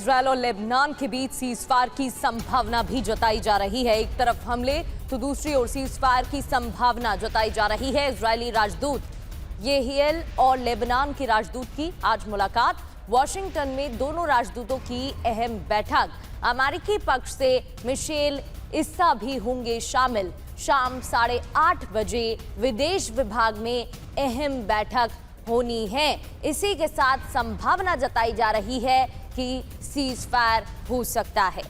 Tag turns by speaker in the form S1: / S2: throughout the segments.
S1: Israel और Lebanon के बीच ceasefire की संभावना भी जताई जा रही है। एक तरफ हमले तो दूसरी ओर सीजफायर की संभावना जताई जा रही है। इजरायली राजदूत येहिएल और लेबनान के राजदूत की आज मुलाकात। वॉशिंगटन में दोनों राजदूतों की अहम बैठक। अमेरिकी पक्ष से मिशेल इस्सा भी होंगे शामिल। शाम 8:30 बजे विदेश विभाग में अहम बैठक होनी है। इसी के साथ संभावना जताई जा रही है कि सीजफायर हो सकता है।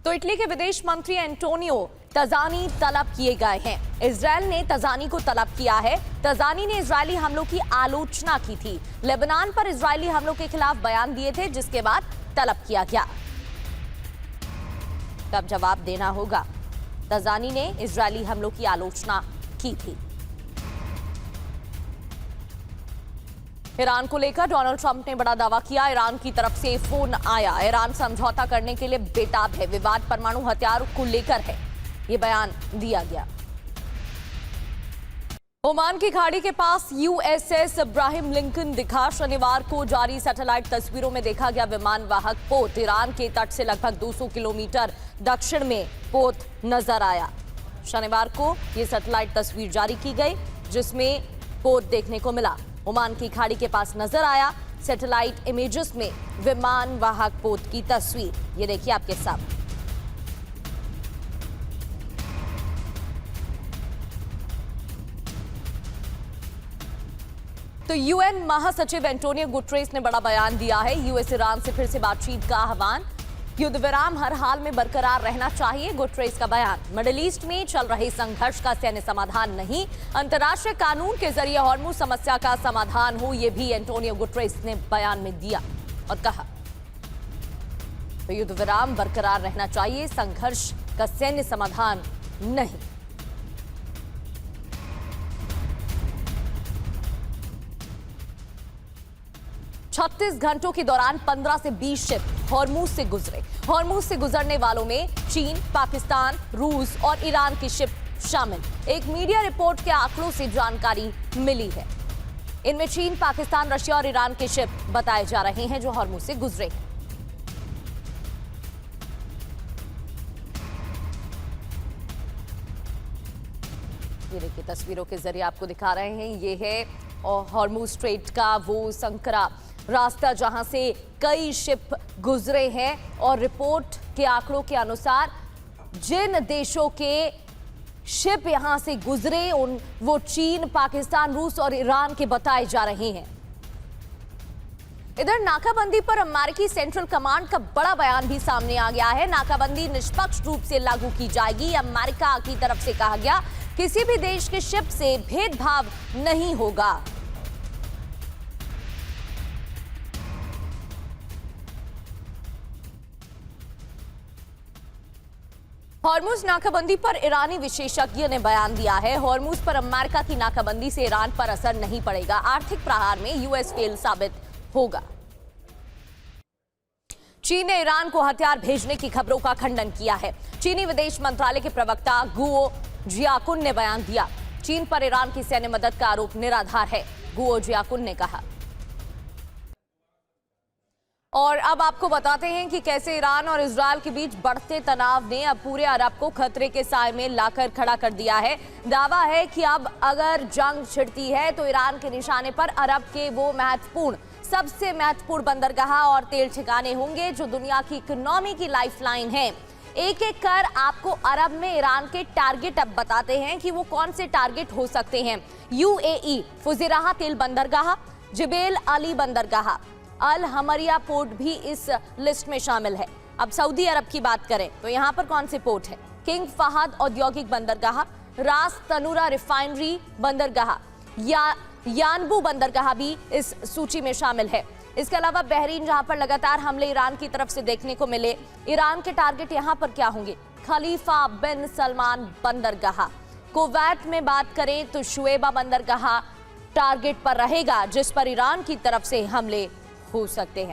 S1: तो इटली के विदेश मंत्री एंटोनियो तजानी तलब किए गए हैं। इजरायल ने तजानी को तलब किया है। तजानी ने इजरायली हमलों की आलोचना की थी। लेबनान पर इजरायली हमलों के खिलाफ बयान दिए थे, जिसके बाद तलब किया गया। तब जवाब देना होगा। तजानी ने इजरायली हमलों की आलोचना की थी। ईरान को लेकर डोनाल्ड ट्रंप ने बड़ा दावा किया। ईरान की तरफ से फोन आया। ईरान समझौता करने के लिए बेताब है। विवाद परमाणु हथियार को लेकर है, ये बयान दिया गया। ओमान की खाड़ी के पास यूएसएस इब्राहिम लिंकन दिखा। शनिवार को जारी सैटेलाइट तस्वीरों में देखा गया विमान वाहक पोत। ईरान के तट से लगभग 200 किलोमीटर दक्षिण में पोत नजर आया। शनिवार को यह सैटेलाइट तस्वीर जारी की गई, जिसमें पोत देखने को मिला। ओमान की खाड़ी के पास नजर आया सैटेलाइट इमेजेस में विमान वाहक पोत की तस्वीर। ये देखिए आपके सामने। तो यूएन महासचिव एंटोनियो गुटेरेस ने बड़ा बयान दिया है। यूएस ईरान से फिर से बातचीत का आह्वान। युद्ध विराम हर हाल में बरकरार रहना चाहिए, गुटेरेस का बयान। मिडिल ईस्ट में चल रहे संघर्ष का सैन्य समाधान नहीं, अंतर्राष्ट्रीय कानून के जरिए हॉर्मुज समस्या का समाधान हो, यह भी एंटोनियो गुटेरेस ने बयान में दिया और कहा। तो युद्ध विराम बरकरार रहना चाहिए, संघर्ष का सैन्य समाधान नहीं। छत्तीस घंटों के दौरान 15 से 20 शिप हॉर्मुज से गुजरे। हॉर्मुज से गुजरने वालों में चीन, पाकिस्तान, रूस और ईरान की शिप शामिल। एक मीडिया रिपोर्ट के आंकड़ों से जानकारी मिली है। इनमें चीन, पाकिस्तान, रशिया और ईरान के शिप बताए जा रहे हैं जो हॉर्मुज से गुजरे हैं। ये देखिए तस्वीरों के जरिए आपको दिखा रहे हैं। ये है हॉर्मुज स्ट्रेट का वो संकरा रास्ता जहां से कई शिप गुजरे हैं। और रिपोर्ट के आंकड़ों के अनुसार जिन देशों के शिप यहां से गुजरे वो चीन, पाकिस्तान, रूस और ईरान के बताए जा रहे हैं। इधर नाकाबंदी पर अमेरिकी सेंट्रल कमांड का बड़ा बयान भी सामने आ गया है। नाकाबंदी निष्पक्ष रूप से लागू की जाएगी। अमेरिका की तरफ से कहा गया किसी भी देश के शिप से भेदभाव नहीं होगा। हॉर्मुज नाकाबंदी पर ईरानी विशेषज्ञ ने बयान दिया है। हॉर्मुज पर अमेरिका की नाकाबंदी से ईरान पर असर नहीं पड़ेगा। आर्थिक प्रहार में यूएस फेल साबित होगा। चीन ने ईरान को हथियार भेजने की खबरों का खंडन किया है। चीनी विदेश मंत्रालय के प्रवक्ता गुओ जियाकुन ने बयान दिया। चीन पर ईरान की सैन्य मदद का आरोप निराधार है, गुओ जियाकुन ने कहा। और अब आपको बताते हैं कि कैसे ईरान और इजरायल के बीच बढ़ते तनाव ने अब पूरे अरब को खतरे के साए में लाकर खड़ा कर दिया है। दावा है कि अब अगर जंग छिड़ती है तो ईरान के निशाने पर अरब के वो सबसे महत्वपूर्ण बंदरगाह और तेल ठिकाने होंगे जो दुनिया की इकोनॉमी की लाइफलाइन है। एक एक कर आपको अरब में ईरान के टारगेट अब बताते हैं कि वो कौन से टारगेट हो सकते हैं। यूएई फुजेराह तेल बंदरगाह, जिबेल अली बंदरगाह, अल हमरिया पोर्ट भी इस लिस्ट में शामिल है। अब सऊदी अरब की बात करें तो यहाँ पर कौन से पोर्ट है? किंग फहद औद्योगिक बंदरगाह, रास तनूरा रिफाइनरी बंदरगाह, यानबू बंदरगाह भी इस सूची में शामिल है। इसके अलावा बहरीन, जहां पर लगातार हमले ईरान की तरफ से देखने को मिले। ईरान के टारगेट यहां पर क्या होंगे? खलीफा बिन सलमान बंदरगाह। कुवैत में बात करें तो शुएबा बंदरगाह टारगेट पर रहेगा, जिस पर ईरान की तरफ से हमले हो सकते हैं।